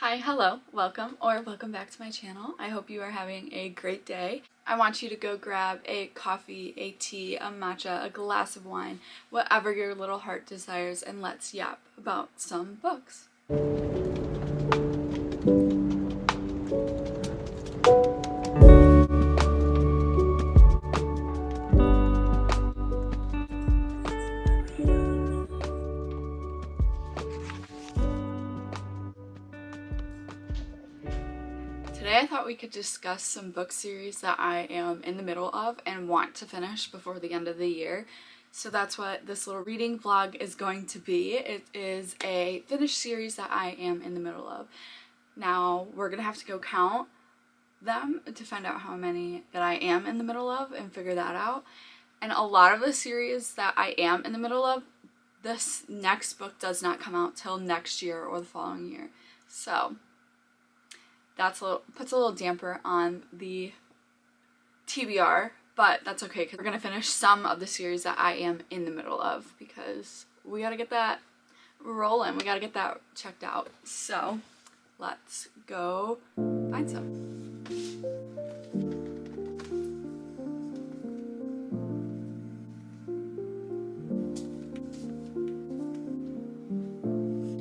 Hi, hello, welcome back to my channel. I hope you are having a great day. I want you to go grab a coffee, a tea, a matcha, a glass of wine, whatever your little heart desires, and let's yap about some books. Today I thought we could discuss some book series that I am in the middle of and want to finish before the end of the year. So that's what this little reading vlog is going to be. It is a finished series that I am in the middle of. Now we're gonna have to go count them to find out how many that I am in the middle of and figure that out. And a lot of the series that I am in the middle of, this next book does not come out till next year or the following year. So that's puts a little damper on the TBR, but that's okay because we're gonna finish some of the series that I am in the middle of because we gotta get that rolling. We gotta get that checked out. So let's go find some.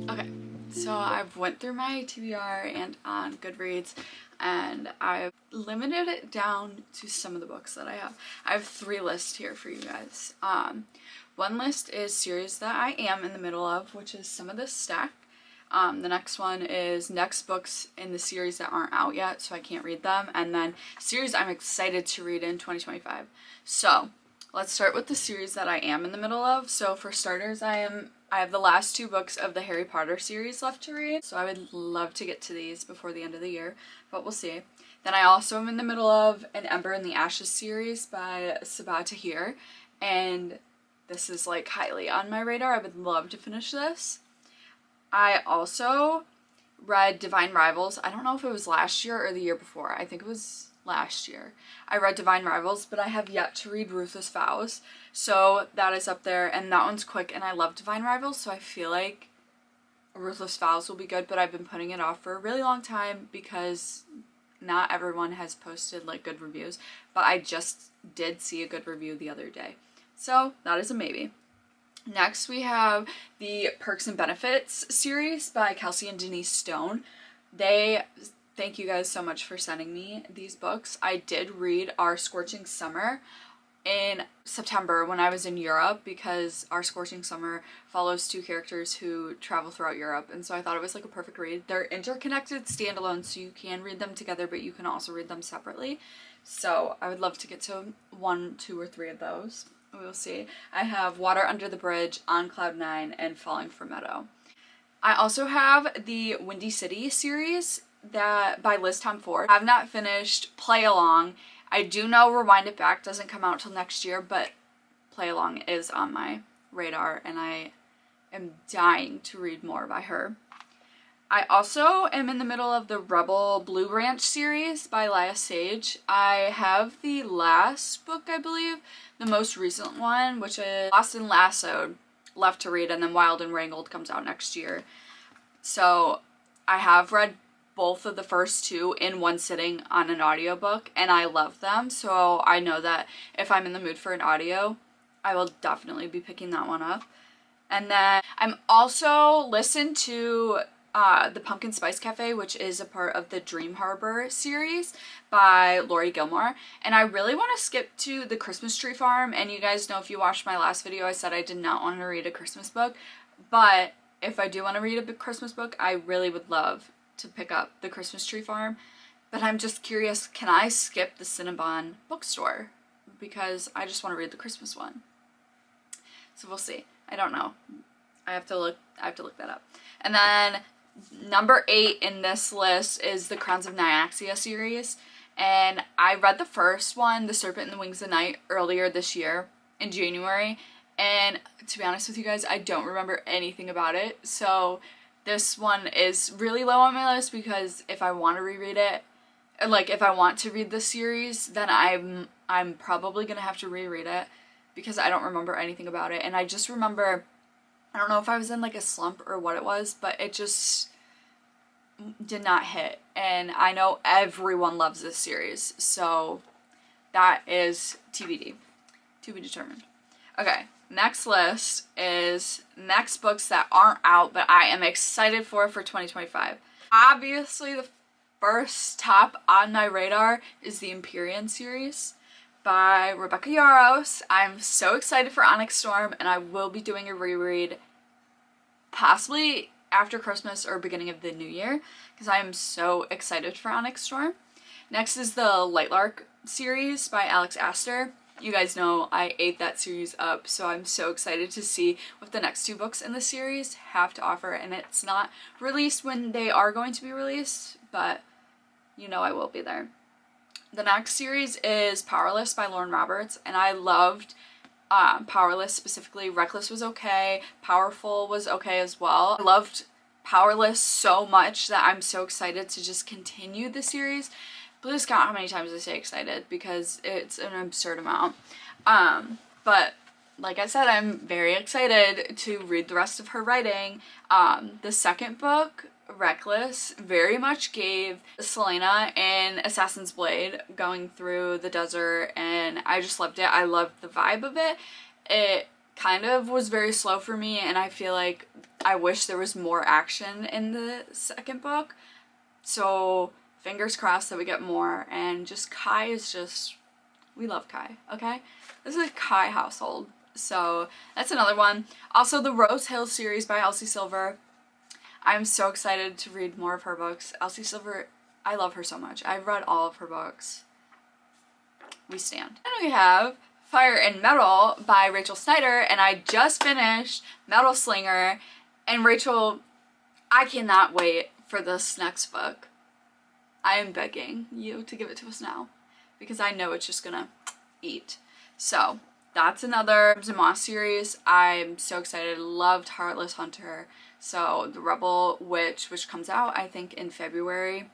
Okay, so I've went through my TBR and on Goodreads, and I've limited it down to some of the books that I have. I have 3 lists here for you guys. One list is series that I am in the middle of, which is some of this stack. The next one is next books in the series that aren't out yet, so I can't read them, and then series I'm excited to read in 2025. So let's start with the series that I am in the middle of. So for starters, I have the last 2 books of the Harry Potter series left to read, so I would love to get to these before the end of the year, but we'll see. Then I also am in the middle of An Ember in the Ashes series by Sabaa Tahir, and this is like highly on my radar. I would love to finish this. I also read Divine Rivals. I don't know if it was last year or the year before. I think it was last year. I read Divine Rivals, but I have yet to read Ruthless Vows. So that is up there, and that one's quick, and I love Divine Rivals, so I feel like Ruthless Vows will be good, but I've been putting it off for a really long time because not everyone has posted like good reviews, but I just did see a good review the other day. So that is a maybe. Next, we have the Perks and Benefits series by Kelsey and Denise Stone. Thank you guys so much for sending me these books. I did read Our Scorching Summer in September when I was in Europe because Our Scorching Summer follows 2 characters who travel throughout Europe, and so I thought it was like a perfect read. They're interconnected standalone, so you can read them together, but you can also read them separately. So I would love to get to 1, 2, or 3 of those. We will see. I have Water Under the Bridge, On Cloud 9, and Falling for Meadow. I also have the Windy City series by Liz Tomforde. I have not finished Play Along. I do know Rewind It Back doesn't come out till next year, but Play Along is on my radar, and I am dying to read more by her. I also am in the middle of the Rebel Blue Branch series by Lyla Sage. I have the last book, I believe, the most recent one, which is Lost and Lassoed, left to read, and then Wild and Wrangled comes out next year. So I have read both of the first 2 in one sitting on an audiobook, and I love them, so I know that if I'm in the mood for an audio, I will definitely be picking that one up. And then I'm also listened to the Pumpkin Spice Cafe, which is a part of the Dream Harbor series by Lauri Gilmore, and I really want to skip to The Christmas Tree Farm. And you guys know, if you watched my last video, I said I did not want to read a Christmas book, but if I do want to read a Christmas book, I really would love to pick up The Christmas Tree Farm. But I'm just curious, can I skip the Cinnabon bookstore? Because I just want to read the Christmas one. So we'll see. I don't know. I have to look that up. And then number 8 in this list is the Crowns of Nyaxia series, and I read the first one, The Serpent and the Wings of Night, earlier this year in January, and to be honest with you guys, I don't remember anything about it. So this one is really low on my list because if I want to reread it, like if I want to read the series, then I'm probably gonna have to reread it because I don't remember anything about it. And I just remember, I don't know if I was in like a slump or what it was, but it just did not hit, and I know everyone loves this series, so that is TBD, to be determined. Okay, next list is next books that aren't out but I am excited for 2025. Obviously, the first top on my radar is the Empyrean series by Rebecca Yarros. I'm so excited for Onyx Storm, and I will be doing a reread possibly after Christmas or beginning of the new year because I am so excited for Onyx Storm. Next is the Lightlark series by Alex Astor. You guys know I ate that series up, so I'm so excited to see what the next 2 books in the series have to offer, and it's not released when they are going to be released, but you know I will be there. The next series is Powerless by Lauren Roberts, and I loved Powerless specifically. Reckless was okay, Powerful was okay as well. I loved Powerless so much that I'm so excited to just continue the series. Please count how many times I say excited because it's an absurd amount. But like I said, I'm very excited to read the rest of her writing. The second book, Reckless, very much gave Selena in Assassin's Blade going through the desert, and I just loved it. I loved the vibe of it. It kind of was very slow for me, and I feel like I wish there was more action in the second book. So fingers crossed that we get more, and just Kai is just, we love Kai, okay? This is a Kai household, so that's another one. Also, the Rose Hill series by Elsie Silver. I'm so excited to read more of her books. Elsie Silver, I love her so much. I've read all of her books. We stand. And we have Fire and Metal by Rachel Snyder, and I just finished Metal Slinger, and Rachel, I cannot wait for this next book. I am begging you to give it to us now because I know it's just gonna eat. So that's another Zama series. I'm so excited. Loved Heartless Hunter. So the Rebel Witch, which comes out I think in February.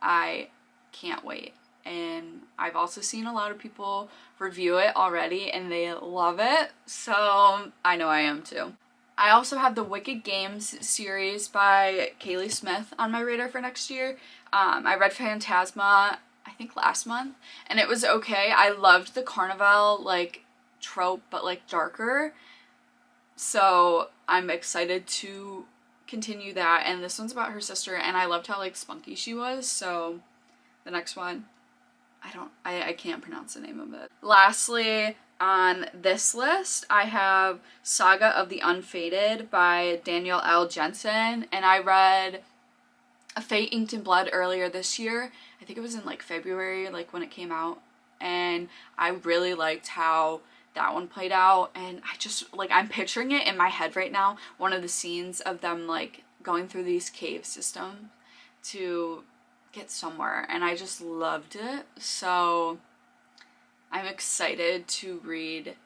I can't wait. And I've also seen a lot of people review it already and they love it. So I know I am too. I also have the Wicked Games series by Kaylee Smith on my radar for next year. I read Phantasma, I think last month, and it was okay. I loved the Carnival, like, trope, but, like, darker. So I'm excited to continue that, and this one's about her sister, and I loved how, like, spunky she was, so the next one, I can't pronounce the name of it. Lastly, on this list, I have Saga of the Unfated by Danielle L. Jensen, and I read A Fate Inked in Blood earlier this year. I think it was in like February, like when it came out, and I really liked how that one played out, and I just, like, I'm picturing it in my head right now, one of the scenes of them, like, going through these cave systems to get somewhere, and I just loved it, so I'm excited to read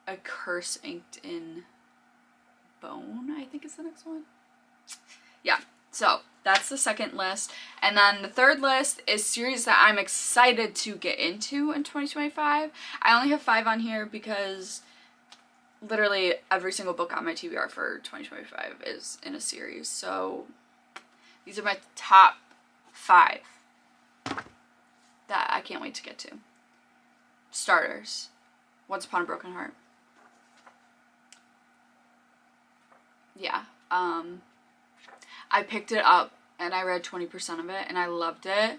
A Curse Inked in Bone, I think is the next one. Yeah, so that's the second list. And then the third list is series that I'm excited to get into in 2025. I only have 5 on here because literally every single book on my TBR for 2025 is in a series. So these are my top 5 that I can't wait to get to. Starters, Once Upon a Broken Heart. Yeah, I picked it up and I read 20% of it and I loved it,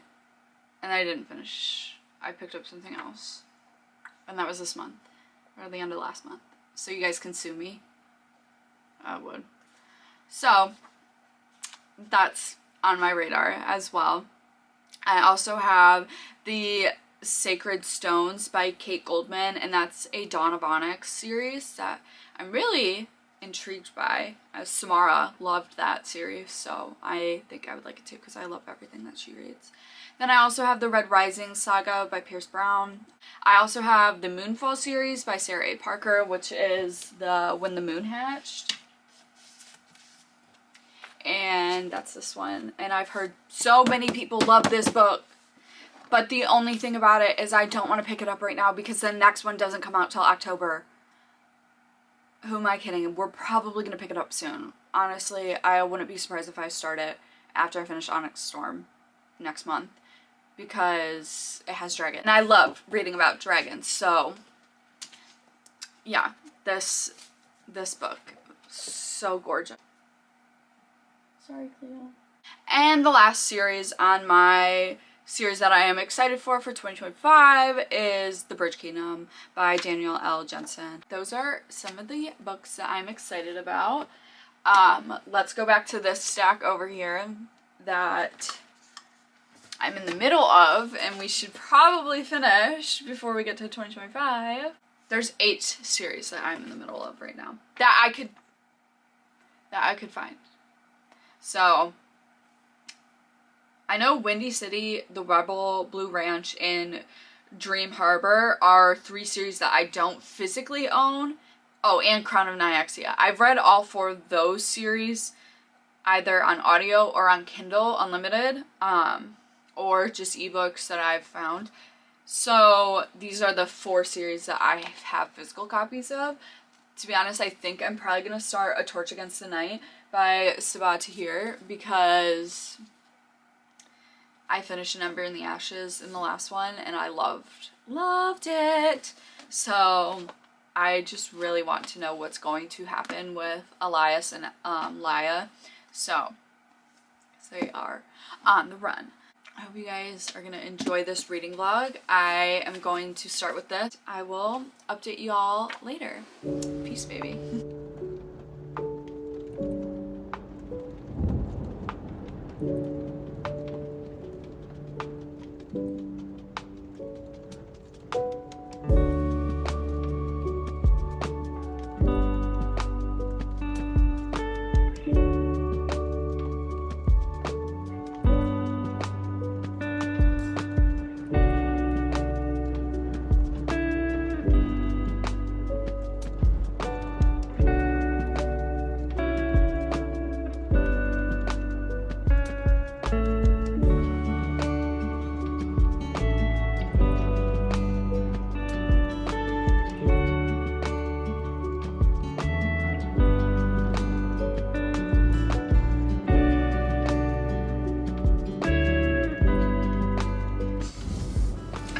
and I didn't finish. I picked up something else, and that was this month, or the end of last month. So you guys can sue me. I would. So that's on my radar as well. I also have the Sacred Stones by Kate Goldman, and that's a Dawn of Onyx series that I'm really intrigued by. Samara loved that series, so I think I would like it too because I love everything that she reads. Then I also have the Red Rising saga by Pierce Brown. I also have the Moonfall series by Sarah A. Parker, which is the When the Moon Hatched. And that's this one. And I've heard so many people love this book. But the only thing about it is I don't want to pick it up right now because the next one doesn't come out till October. who am I kidding? We're probably gonna pick it up soon. Honestly, I wouldn't be surprised if I start it after I finish Onyx Storm next month, because it has dragons. And I love reading about dragons, so yeah, this book, so gorgeous. Sorry, Cleo. And the last series on my series that I am excited for 2025 is The Bridge Kingdom by Daniel L. Jensen. Those are some of the books that I'm excited about. Let's go back to this stack over here that I'm in the middle of, and we should probably finish before we get to 2025. There's 8 series that I'm in the middle of right now that I could find. So I know Windy City, The Rebel, Blue Ranch, and Dream Harbor are 3 series that I don't physically own. Oh, and Crown of Nyaxia. I've read all 4 of those series either on audio or on Kindle Unlimited, or just ebooks that I've found. So these are the 4 series that I have physical copies of. To be honest, I think I'm probably going to start A Torch Against the Night by Sabaa Tahir, because I finished An Ember in the Ashes in the last one and I loved it. So I just really want to know what's going to happen with Elias and Lyla. So they are on the run. I hope you guys are going to enjoy this reading vlog. I am going to start with this. I will update you all later. Peace, baby.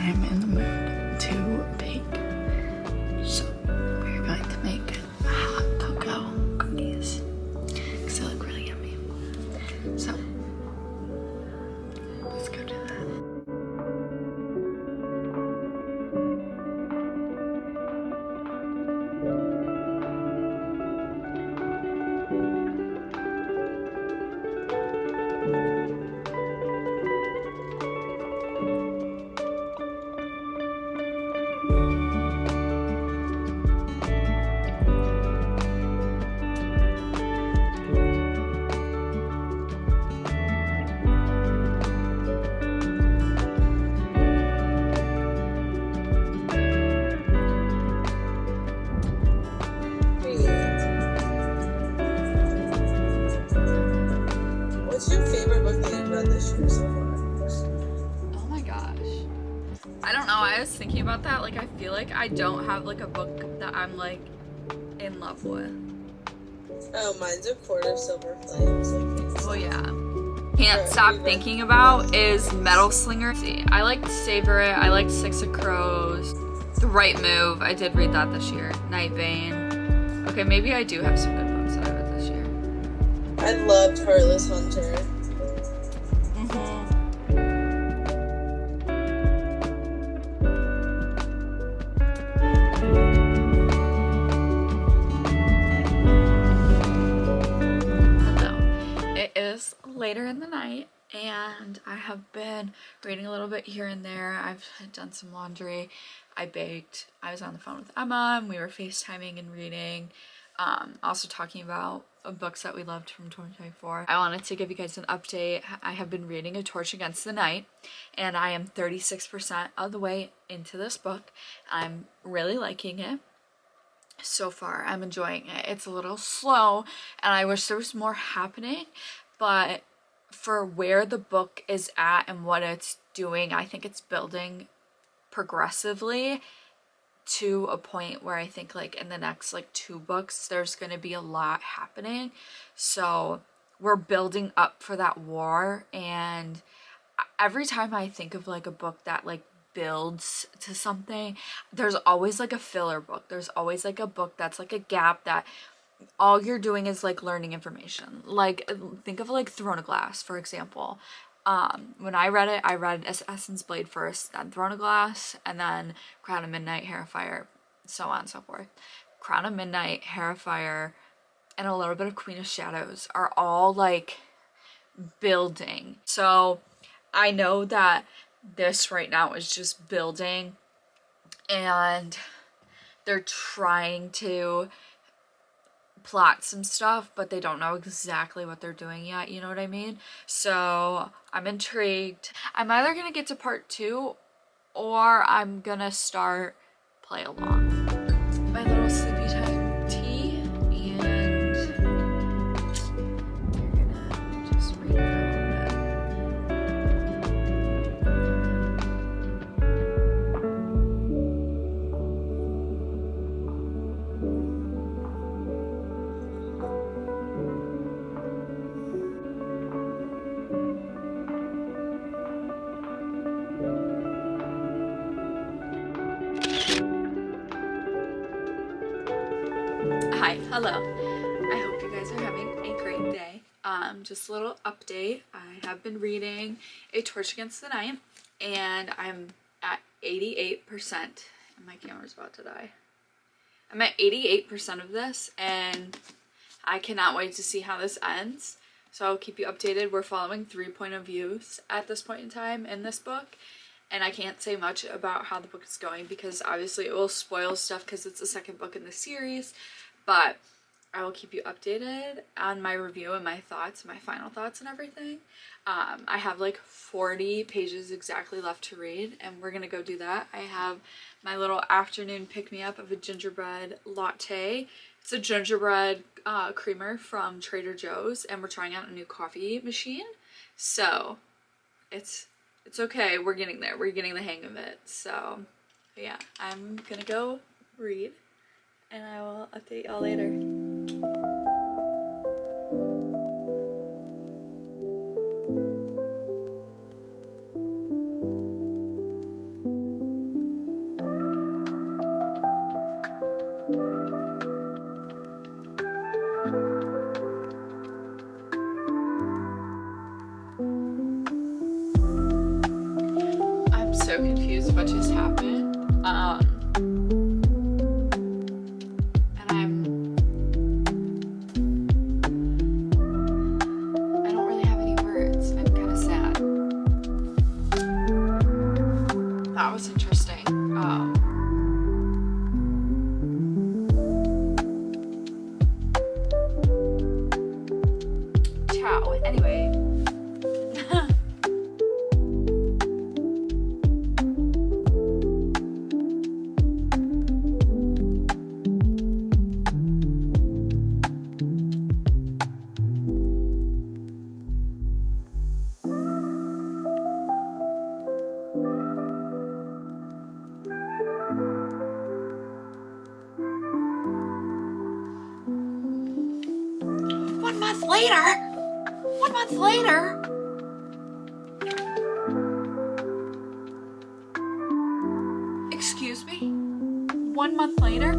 I'm in the mood to bake, so we're going to make hot cocoa cookies because they look really yummy. So let's go do that. What's your favorite book that you've read this year so far? Oh my gosh. I don't know, I was thinking about that. Like, I feel like I don't have like a book that I'm like in love with. Oh, mine's A Court of Silver Flames. Oh yeah. Can't stop thinking about is Metal Slinger. See, I liked Savor It, I liked Six of Crows, The Right Move, I did read that this year, Night Vane. Okay, maybe I do have some good books that I read this year. I loved Heartless Hunter. It is later in the night and I have been reading a little bit here and there. I've done some laundry, I baked, I was on the phone with Emma and we were FaceTiming and reading, also talking about books that we loved from 2024. I wanted to give you guys an update. I have been reading A Torch Against the Night and I am 36% of the way into this book. I'm really liking it. So far, I'm enjoying it. It's a little slow and I wish there was more happening, but for where the book is at and what it's doing, I think it's building progressively to a point where I think like in the next like 2 books there's gonna be a lot happening. So we're building up for that war, and every time I think of like a book that like builds to something, there's always like a filler book. There's always like a book that's like a gap that all you're doing is like learning information. Like think of like Throne of Glass, for example. When I read it, I read Assassin's Blade first, then Throne of Glass, and then Crown of Midnight, Hair of Fire, so on and so forth. Crown of Midnight, Hair of Fire, and a little bit of Queen of Shadows are all like building. So I know that this right now is just building, and they're trying to plot some stuff, but they don't know exactly what they're doing yet, you know what I mean? So I'm intrigued. I'm either gonna get to part 2 or I'm gonna start play along. My little sleepy time tea, and we're gonna just read for a little Hi, hello. I hope you guys are having a great day. Just a little update. I have been reading A Torch Against the Night, and I'm at 88%, and my camera's about to die. I'm at 88% of this, and I cannot wait to see how this ends. So I'll keep you updated. We're following 3 point of views at this point in time in this book, and I can't say much about how the book is going because obviously it will spoil stuff because it's the 2nd book in the series. But I will keep you updated on my review and my thoughts, my final thoughts and everything. I have like 40 pages exactly left to read, and we're gonna go do that. I have my little afternoon pick-me-up of a gingerbread latte. It's a gingerbread creamer from Trader Joe's, and we're trying out a new coffee machine. So it's okay, we're getting there. We're getting the hang of it. So yeah, I'm gonna go read, and I will update y'all later. I'm so confused what just happened. I don't really have any words. I'm kind of sad. That was interesting. Ciao. Anyway. One month later. Excuse me? 1 month later?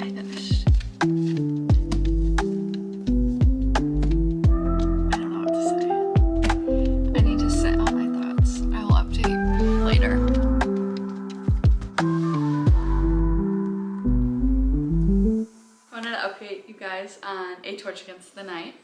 I finished. I don't know what to say. I need to sit on my thoughts. I will update later. I wanted to update you guys on A Torch Against the Night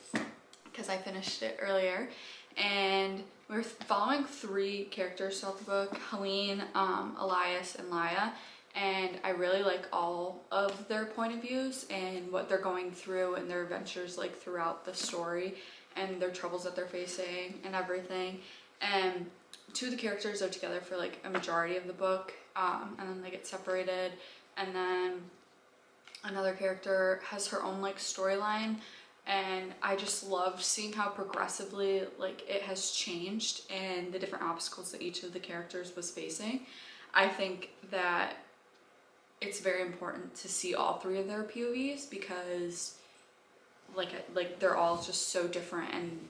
because I finished it earlier, and we're following 3 characters throughout the book: Helene, Elias, and Lyla, and I really like all of their point of views and what they're going through and their adventures like throughout the story and their troubles that they're facing and everything. And 2 of the characters are together for like a majority of the book, and then they get separated, and then another character has her own like storyline, and I just love seeing how progressively like it has changed and the different obstacles that each of the characters was facing. I think that it's very important to see all three of their POVs because like they're all just so different, and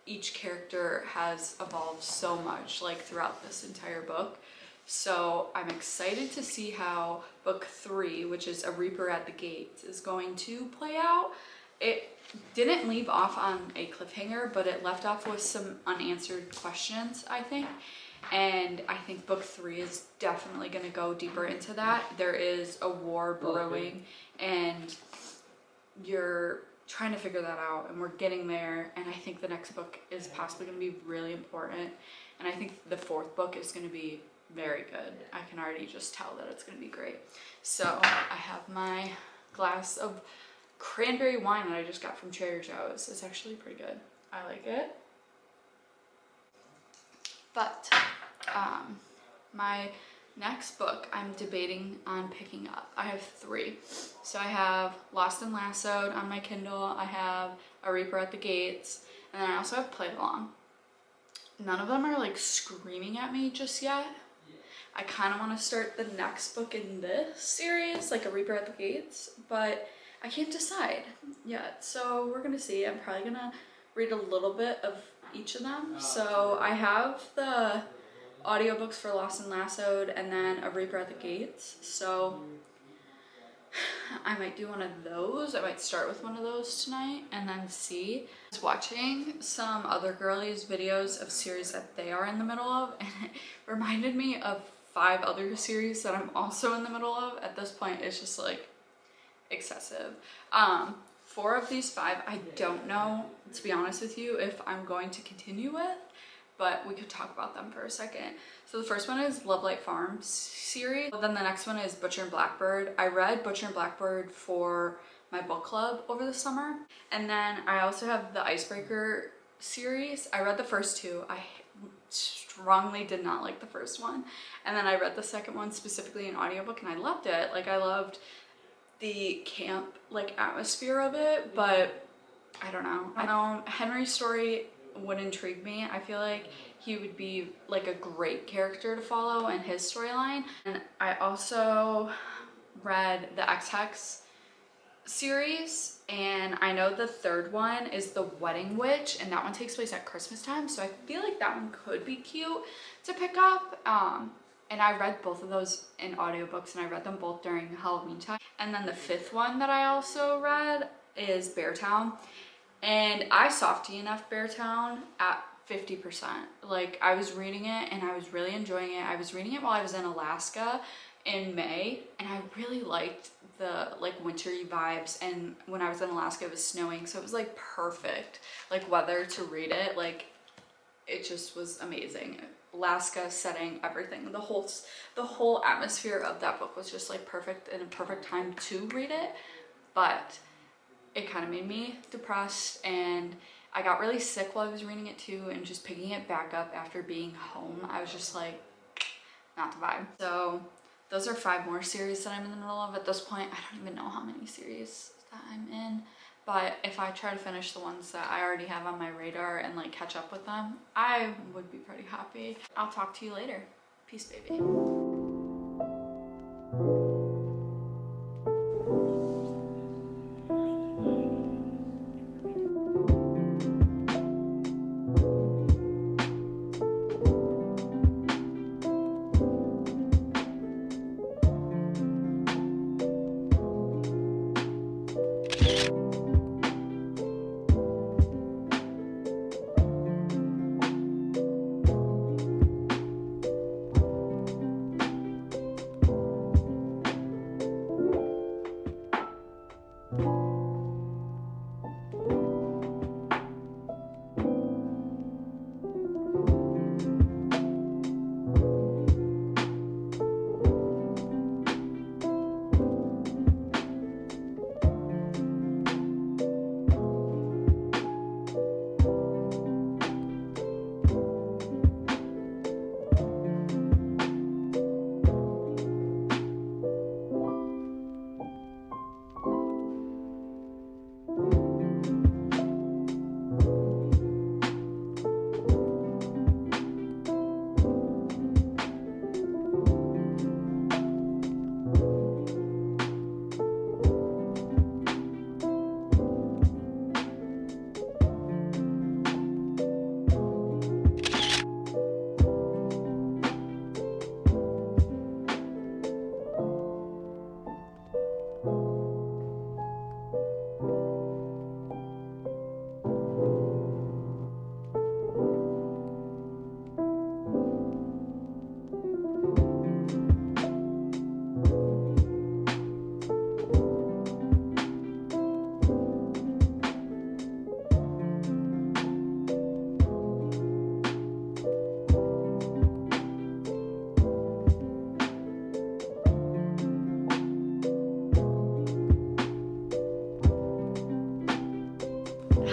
each character has evolved so much like throughout this entire book. So I'm excited to see how book 3, which is A Reaper at the Gates, is going to play out. It didn't leave off on a cliffhanger, but it left off with some unanswered questions, I think. And I think book 3 is definitely going to go deeper into that. There is a war brewing, and you're trying to figure that out, and we're getting there. And I think the next book is possibly going to be really important. And I think the 4th book is going to be very good. I can already just tell that it's going to be great. So I have my glass of cranberry wine that I just got from Trader Joe's. It's actually pretty good. I like it. But my next book I'm debating on picking up. I have 3. So I have Lost and Lassoed on my Kindle. I have A Reaper at the Gates. And then I also have Played Along. None of them are like screaming at me just yet. I kind of want to start the next book in this series, like A Reaper at the Gates, but I can't decide yet. So we're gonna see. I'm probably gonna read a little bit of each of them. So I have the audiobooks for Lost and Lassoed and then A Reaper at the Gates. So I might do one of those. I might start with one of those tonight and then see. I was watching some other girlies videos of series that they are in the middle of, and it reminded me of 5 other series that I'm also in the middle of. At this point, it's just like excessive. 4 of these 5, I don't know, to be honest with you, if I'm going to continue with, but we could talk about them for a second. So the first one is Love Light Farm series. Then the next one is Butcher and Blackbird. I read Butcher and Blackbird for my book club over the summer. And then I also have the Icebreaker series. I read the first 2. I strongly did not like the first one. And then I read the second one specifically in audiobook, and I loved it. Like, I loved the camp like atmosphere of it, but I don't know. I know Henry's story would intrigue me. I feel like he would be like a great character to follow in his storyline. And I also read the X-Hex series, and I know the 3rd one is The Wedding Witch, and that one takes place at Christmas time, so I feel like that one could be cute to pick up. And I read both of those in audiobooks, and I read them both during Halloween time. And then the 5th one that I also read is Beartown, and I soft DNF Beartown at 50%. Like, I was reading it and I was really enjoying it. I was reading it while I was in Alaska in May, and I really liked the like wintry vibes, and when I was in Alaska it was snowing, so it was like perfect like weather to read it. Like, it just was amazing. Alaska setting, everything, the whole atmosphere of that book was just like perfect, and a perfect time to read it. But it kind of made me depressed, and I got really sick while I was reading it too, and just picking it back up after being home, I was just like, not the vibe. So those are 5 more series that I'm in the middle of at this point. I don't even know how many series that I'm in. But if I try to finish the ones that I already have on my radar and like catch up with them, I would be pretty happy. I'll talk to you later. Peace, baby.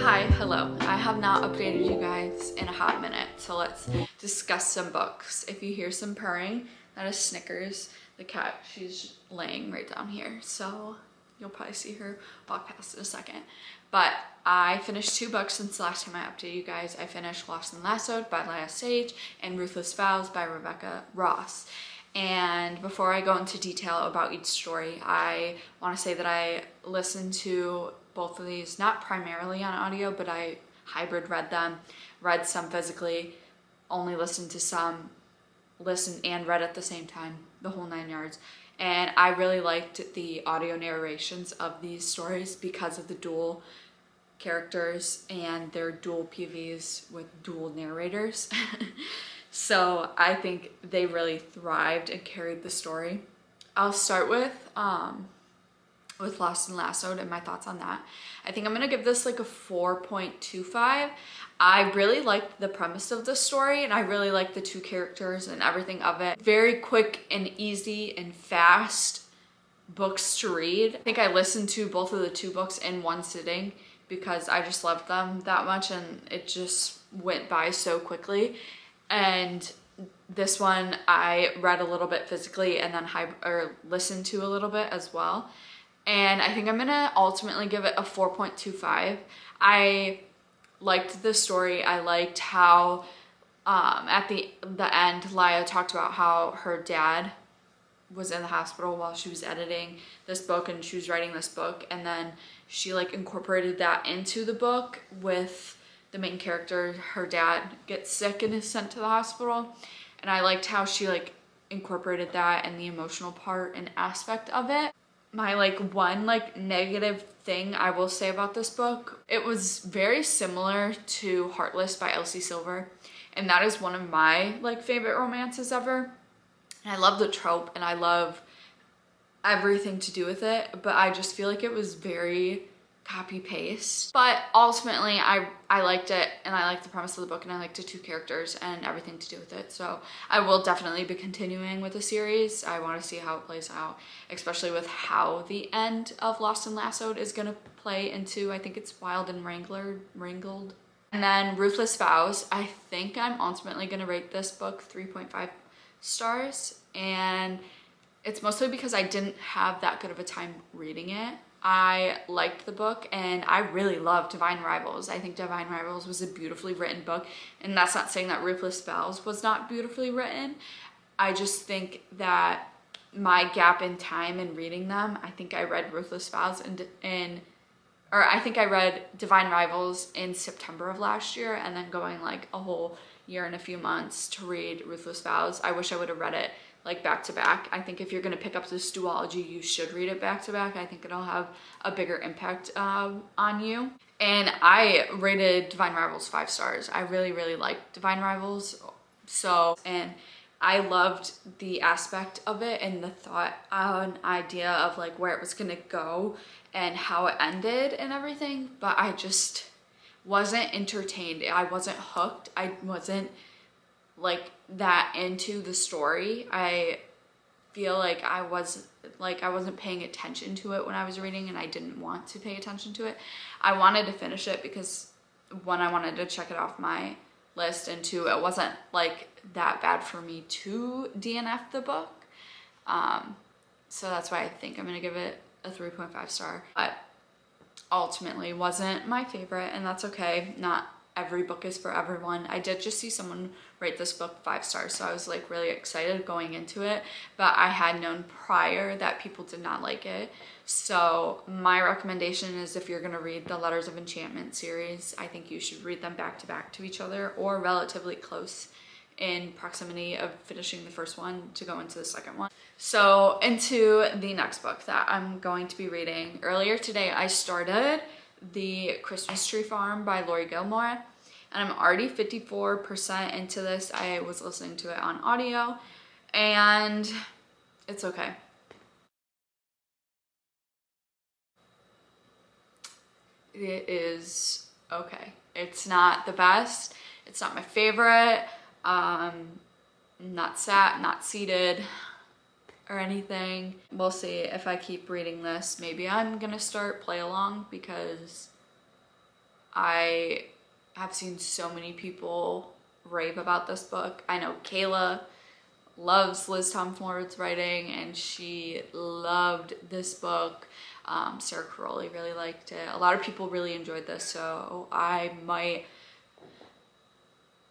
Hi, hello. I have not updated you guys in a hot minute, so let's discuss some books. If you hear some purring, that is Snickers, the cat. She's laying right down here, so you'll probably see her walk past in a second. But I finished 2 books since the last time I updated you guys. I finished Lost and Lassoed by Lyla Sage and Ruthless Vows by Rebecca Ross. And before I go into detail about each story, I want to say that I listened to both of these, not primarily on audio, but I hybrid read them, read some physically, only listened to some, listened and read at the same time, the whole 9 yards. And I really liked the audio narrations of these stories because of the dual characters and their dual PVs with dual narrators. So I think they really thrived and carried the story. I'll start with Lost and Lassoed and my thoughts on that. I think I'm gonna give this like a 4.25. I really liked the premise of the story and I really liked the 2 characters and everything of it. Very quick and easy and fast books to read. I think I listened to both of the 2 books in one sitting because I just loved them that much and it just went by so quickly. And this one I read a little bit physically and then listened to a little bit as well. And I think I'm gonna ultimately give it a 4.25. I liked the story. I liked how at the end, Lyla talked about how her dad was in the hospital while she was editing this book and she was writing this book, and then she like incorporated that into the book with the main character. Her dad gets sick and is sent to the hospital, and I liked how she like incorporated that and the emotional part and aspect of it. My like one like negative thing I will say about this book, it was very similar to Heartless by Elsie Silver, and that is one of my like favorite romances ever. And I love the trope and I love everything to do with it, but I just feel like it was very copy paste. But ultimately I liked it and I liked the premise of the book and I liked the 2 characters and everything to do with it. So I will definitely be continuing with the series. I want to see how it plays out, especially with how the end of Lost and Lassoed is going to play into, I think it's Wild and Wrangled. And then Ruthless Vows, I think I'm ultimately going to rate this book 3.5 stars, and it's mostly because I didn't have that good of a time reading it. I liked the book and I really loved Divine Rivals. I think Divine Rivals was a beautifully written book, and that's not saying that Ruthless Vows was not beautifully written. I just think that my gap in time in reading them, I think I read Ruthless Vows I think I read Divine Rivals in September of last year and then going like a whole year and a few months to read Ruthless Vows. I wish I would have read it like back to back. I think if you're going to pick up this duology, you should read it back to back. I think it'll have a bigger impact on you. And I rated Divine Rivals 5 stars. I really, really liked Divine Rivals. And I loved the aspect of it and the thought, an idea of like where it was going to go and how it ended and everything. But I just wasn't entertained. I wasn't hooked. I wasn't like that into the story. I feel like I wasn't paying attention to it when I was reading, and I didn't want to pay attention to it. I wanted to finish it because 1, I wanted to check it off my list, and 2, it wasn't like that bad for me to DNF the book. So that's why I think I'm gonna give it a 3.5 star. But ultimately wasn't my favorite, and that's okay. Not every book is for everyone. I did just see someone rate this book 5 stars, so I was like really excited going into it, but I had known prior that people did not like it. So my recommendation is, if you're gonna read the Letters of Enchantment series, I think you should read them back to each other or relatively close in proximity of finishing the first one to go into the second one. So into the next book that I'm going to be reading. Earlier today I started The Christmas Tree Farm by Lauri Gilmore, and I'm already 54% into this. I was listening to it on audio and it's okay. It is okay. It's not the best. It's not my favorite. Not sat, not seated or anything. We'll see if I keep reading this. Maybe I'm gonna start play along because I have seen so many people rave about this book. I know Kayla loves Liz Tomforde's writing and she loved this book. Sarah Caroli really liked it. A lot of people really enjoyed this, so I might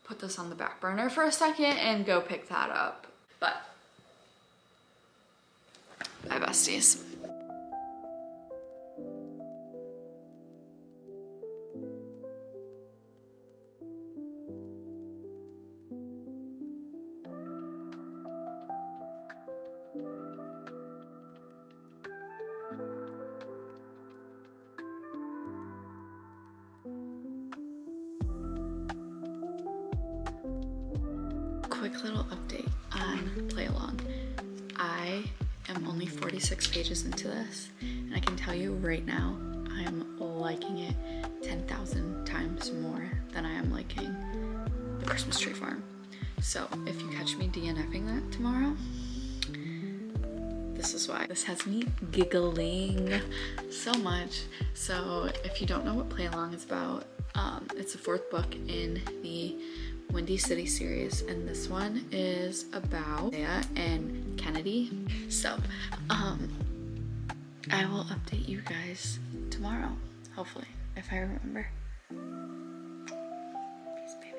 put this on the back burner for a second and go pick that up. But bye besties. Quick little update on play along. I am only 46 pages into this and I can tell you right now I am liking it 10,000 times more than I am liking the Christmas Tree Farm. So if you catch me DNFing that tomorrow, this is why. This has me giggling so much. So if you don't know what play along is about, it's the 4th book in the Windy City series, and this one is about Isaiah and Kennedy. So I will update you guys tomorrow, hopefully, if I remember. Peace, baby.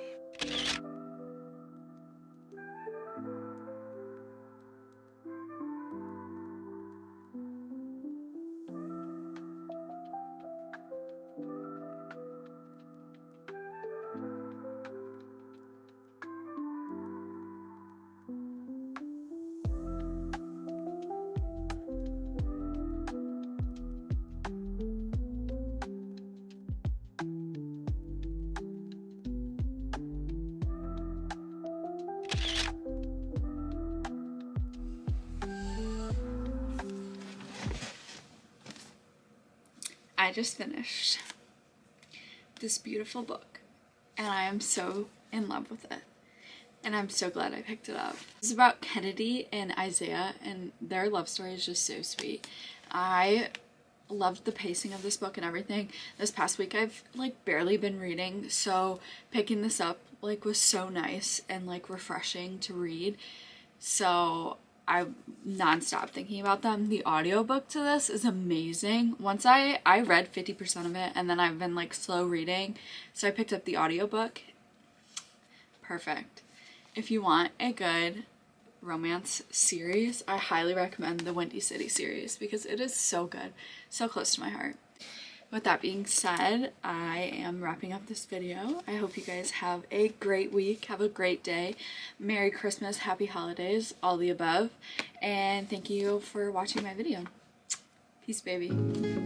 I just finished this beautiful book and I am so in love with it and I'm so glad I picked it up. It's about Kennedy and Isaiah and their love story is just so sweet. I loved the pacing of this book and everything. This past week I've like barely been reading, so picking this up like was so nice and like refreshing to read. So I'm nonstop thinking about them. The audiobook to this is amazing. Once I read 50% of it and then I've been like slow reading, so I picked up the audiobook. Perfect. If you want a good romance series, I highly recommend the Windy City series because it is so good, so close to my heart. With that being said, I am wrapping up this video. I hope you guys have a great week, have a great day. Merry Christmas, happy holidays, all the above. And thank you for watching my video. Peace, baby.